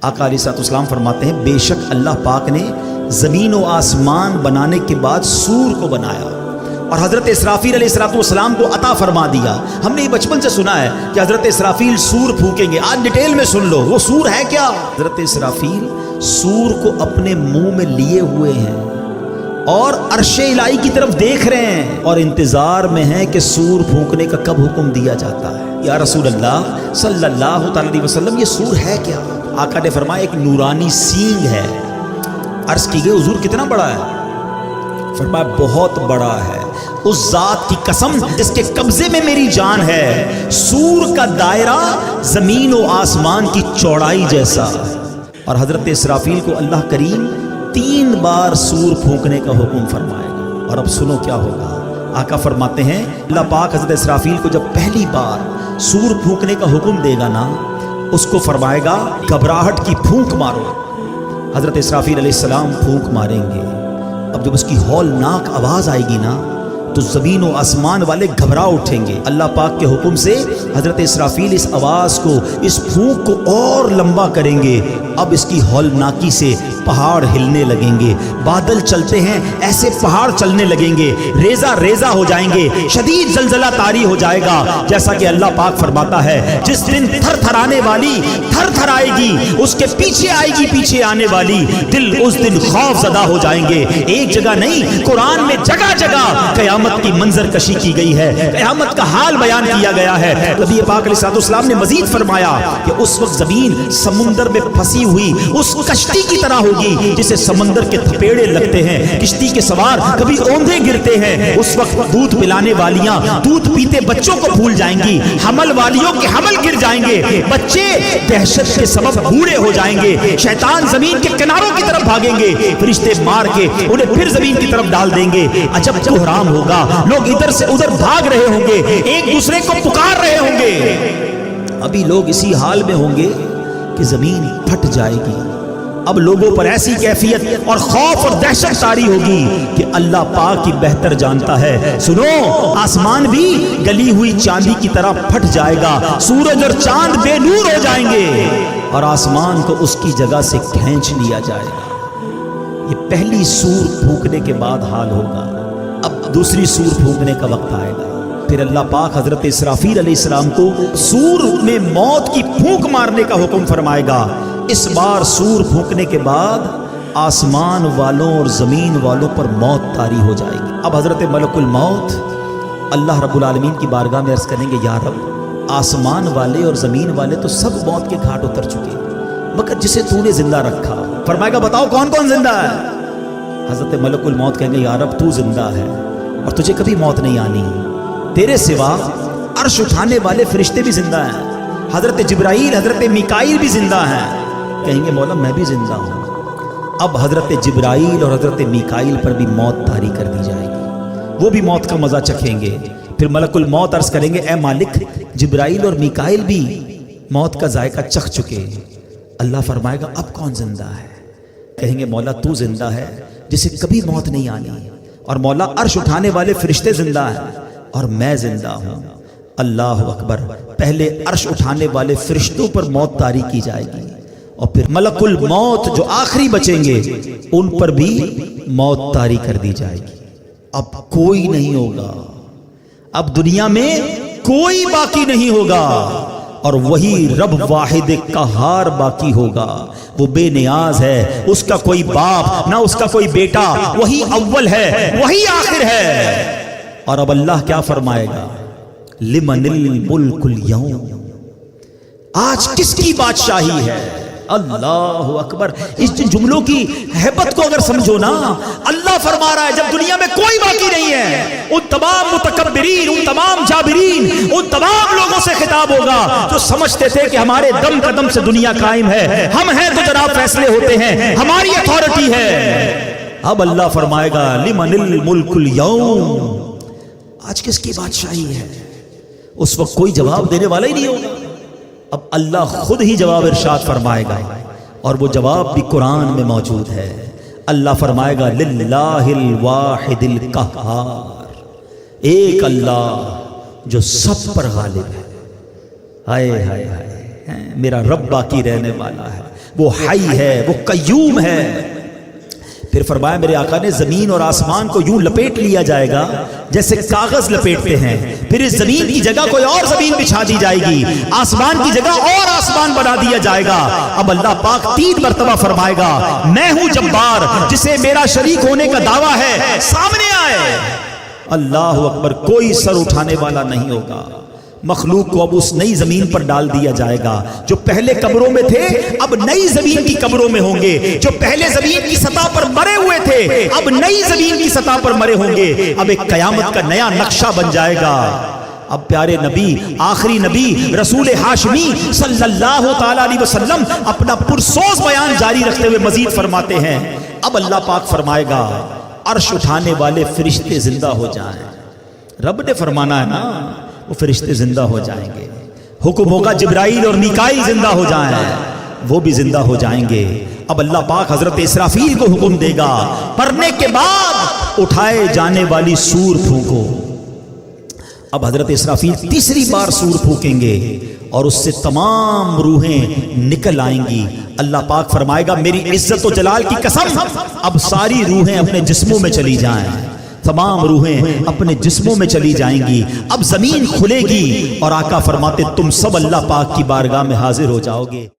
آقا علیہ السلام فرماتے ہیں بے شک اللہ پاک نے زمین و آسمان بنانے کے بعد سور کو بنایا اور حضرت اسرافیل علیہ السلام کو عطا فرما دیا. ہم نے یہ بچپن سے سنا ہے کہ حضرت اسرافیل سور پھونکیں گے. آج ڈیٹیل میں سن لو وہ سور ہے کیا. حضرت اسرافیل سور کو اپنے منہ میں لیے ہوئے ہیں اور عرش الہی کی طرف دیکھ رہے ہیں اور انتظار میں ہیں کہ سور پھونکنے کا کب حکم دیا جاتا ہے. یا رسول اللہ صلی اللہ علیہ وسلم یہ سور ہے کیا؟ آقا نے فرمایا ایک نورانی سینگ ہے. عرض کی گئی حضور کتنا بڑا ہے؟ فرمایا بہت بڑا ہے. اس ذات کی قسم جس کے قبضے میں میری جان ہے سور کا دائرہ زمین و آسمان کی چوڑائی جیسا. اور حضرت اسرافیل کو اللہ کریم 3 بار سور پھونکنے کا حکم فرمائے گا. اور اب سنو کیا ہوگا. آقا فرماتے ہیں اللہ پاک حضرت اسرافیل کو جب پہلی بار سور پھونکنے کا حکم دے گا نا اس کو فرمائے گا گھبراہٹ کی پھونک مارو. حضرت اسرافیل علیہ السلام پھونک ماریں گے. اب جب اس کی ہولناک آواز آئے گی نا تو زمین و آسمان والے گھبرا اٹھیں گے. اللہ پاک کے حکم سے حضرت اسرافیل اس آواز کو اس پھونک کو اور لمبا کریں گے. اب اس کی ہولناکی سے پہاڑ ہلنے لگیں گے. بادل چلتے ہیں ایسے پہاڑ چلنے لگیں گے. ریزہ ریزہ ہو جائیں گے. شدید زلزلہ طاری ہو جائے گا. جیسا کہ اللہ پاک فرماتا ہے جس دن تھر تھرانے والی تھر تھر آئے گی اس کے پیچھے آئے گی پیچھے آنے والی دل اس دن خوف زدہ ہو جائیں گے. ایک جگہ نہیں قرآن میں جگہ جگہ قیامت کی منظر کشی کی گئی ہے. قیامت کا حال بیان کیا گیا ہے. نبی پاک علیہ السلام نے مزید فرمایا کہ اس وقت زمین سمندر میں پھنسی ہوئی اس کشتی کی طرح ہوگی جسے سمندر کے تھپیڑے لگتے ہیں. کشتی کے سوار کبھی اوندھے گرتے ہیں. اس وقت دودھ پلانے والیاں دودھ پیتے بچوں کو بھول جائیں گی. حمل والیوں کے حمل گر جائیں گے. بچے دہشت کے سبب بوڑھے ہو جائیں گے. شیطان زمین کے کناروں کی طرف بھاگیں گے. فرشتے مار کے انہیں پھر زمین کی طرف ڈال دیں گے. عجب بحران ہوگا. لوگ ادھر سے ادھر بھاگ رہے ہوں گے. ایک دوسرے کو پکار رہے ہوں گے. ابھی لوگ اسی حال میں ہوں گے کہ زمین پھٹ جائے گی. اب لوگوں پر ایسی کیفیت اور خوف اور دہشت طاری ہوگی کہ اللہ پاک ہی بہتر جانتا ہے. سنو آسمان بھی گلی ہوئی چاندی کی طرح پھٹ جائے گا. سورج اور چاند بے نور ہو جائیں گے اور آسمان کو اس کی جگہ سے کھینچ لیا جائے گا. یہ پہلی سور پھونکنے کے بعد حال ہوگا. اب دوسری سور پھونکنے کا وقت آئے گا. پھر اللہ پاک حضرت اسرافیل علیہ السلام کو سور میں موت کی پھونک مارنے کا حکم فرمائے گا. اس بار سور پھونکنے کے بعد آسمان والوں اور زمین والوں پر موت طاری ہو جائے گی. اب حضرت ملک الموت اللہ رب العالمین کی بارگاہ میں عرض کریں گے یا رب آسمان والے اور زمین والے تو سب موت کے گھاٹ اتر چکے مگر جسے تو نے زندہ رکھا. فرمائے گا بتاؤ کون کون زندہ ہے. حضرت ملک الموت کہیں گے یا رب تو زندہ ہے اور تجھے کبھی موت نہیں آنی. تیرے سوا عرش اٹھانے والے فرشتے بھی زندہ ہیں. حضرت جبرائیل حضرت میکائیل بھی زندہ ہیں. کہیں گے مولا میں بھی زندہ ہوں. اب حضرت جبرائیل اور حضرت میکائیل پر بھی موت طاری کر دی جائے گی. وہ بھی موت کا مزہ چکھیں گے. پھر ملک الموت عرض کریں گے اے مالک جبرائیل اور میکائیل بھی موت کا ذائقہ چکھ چکے. اللہ فرمائے گا اب کون زندہ ہے. کہیں گے مولا تو زندہ ہے جسے کبھی موت نہیں آنی. اور مولا عرش اٹھانے والے فرشتے زندہ ہیں اور میں زندہ ہوں. اللہ اکبر. پہلے عرش اٹھانے والے فرشتوں پر موت طاری کی جائے گی اور پھر ملک الموت جو آخری بچیں گے ان پر بھی موت طاری کر دی جائے گی. اب کوئی نہیں ہوگا. اب دنیا میں کوئی باقی نہیں ہوگا اور وہی رب واحد قہار باقی ہوگا. وہ بے نیاز ہے. اس کا کوئی باپ نہ اس کا کوئی بیٹا. وہی اول ہے وہی آخر ہے. اور اب اللہ کیا فرمائے گا لمن الملک اليوم. آج کس کی بادشاہی ہے. اللہ اکبر. اس جملوں کی ہیبت کو اگر سمجھو نا اللہ فرما رہا ہے جب دنیا میں کوئی باقی نہیں ہے ان تمام متکبرین ان تمام جابرین ان تمام لوگوں سے خطاب ہوگا جو سمجھتے تھے کہ ہمارے دم قدم سے دنیا قائم ہے. ہم ہیں تو جناب فیصلے ہوتے ہیں ہماری اتھارٹی ہے. اب اللہ فرمائے گا لمن الملک اليوم. آج کس کی بادشاہی ہے. اس وقت کوئی جواب دینے والا ہی نہیں ہوگا. اب اللہ خود ہی جواب ارشاد فرمائے گا اور وہ جواب بھی قرآن میں موجود ہے. اللہ فرمائے گا للہ الواحد القہار. ایک اللہ جو سب پر غالب ہے. ہائے ہائے ہائے میرا رب باقی رہنے والا ہے. وہ حی ہے، وہ قیوم ہے۔ پھر فرمایا میرے آقا نے زمین اور آسمان کو یوں لپیٹ لیا جائے گا جیسے کاغذ لپیٹتے ہیں، پھر اس زمین کی جگہ کوئی اور زمین بچھا دی جائے گی، آسمان کی جگہ اور آسمان بنا دیا جائے گا۔ اب اللہ پاک 3 مرتبہ فرمائے گا میں ہوں جبار، جسے میرا شریک ہونے کا دعویٰ ہے سامنے آئے۔ اللہ اکبر، کوئی سر اٹھانے والا نہیں ہوگا۔ مخلوق کو اب اس نئی زمین پر ڈال دیا جائے گا، جو پہلے قبروں میں تھے اب نئی زمین کی قبروں میں ہوں گے، جو پہلے زمین کی سطح پر مرے ہوئے تھے اب نئی زمین کی سطح پر مرے ہوں گے۔ اب ایک قیامت کا نیا نقشہ بن جائے گا۔ اب پیارے نبی، آخری نبی رسول ہاشمی صلی اللہ تعالی علیہ وسلم اپنا پرسوز بیان جاری رکھتے ہوئے مزید فرماتے ہیں، اب اللہ پاک فرمائے گا عرش اٹھانے والے فرشتے زندہ ہو جائیں۔ رب نے فرمانا ہے نا، وہ فرشتے زندہ ہو جائیں گے، حکم ہوگا جبرائیل اور میکائیل زندہ ہو جائیں، وہ بھی زندہ ہو جائیں گے۔ اب اللہ پاک حضرت اسرافیل کو حکم دے گا مرنے کے بعد اٹھائے جانے والی سور پھونکو۔ اب حضرت اسرافیل تیسری بار سور پھونکیں گے اور اس سے تمام روحیں نکل آئیں گی۔ اللہ پاک فرمائے گا میری عزت و جلال کی قسم، اب ساری روحیں اپنے جسموں میں چلی جائیں، تمام روحیں اپنے جسموں میں چلی جائیں گی۔ اب زمین کھلے گی اور آقا فرماتے تم سب اللہ پاک کی بارگاہ میں حاضر ہو جاؤ گے۔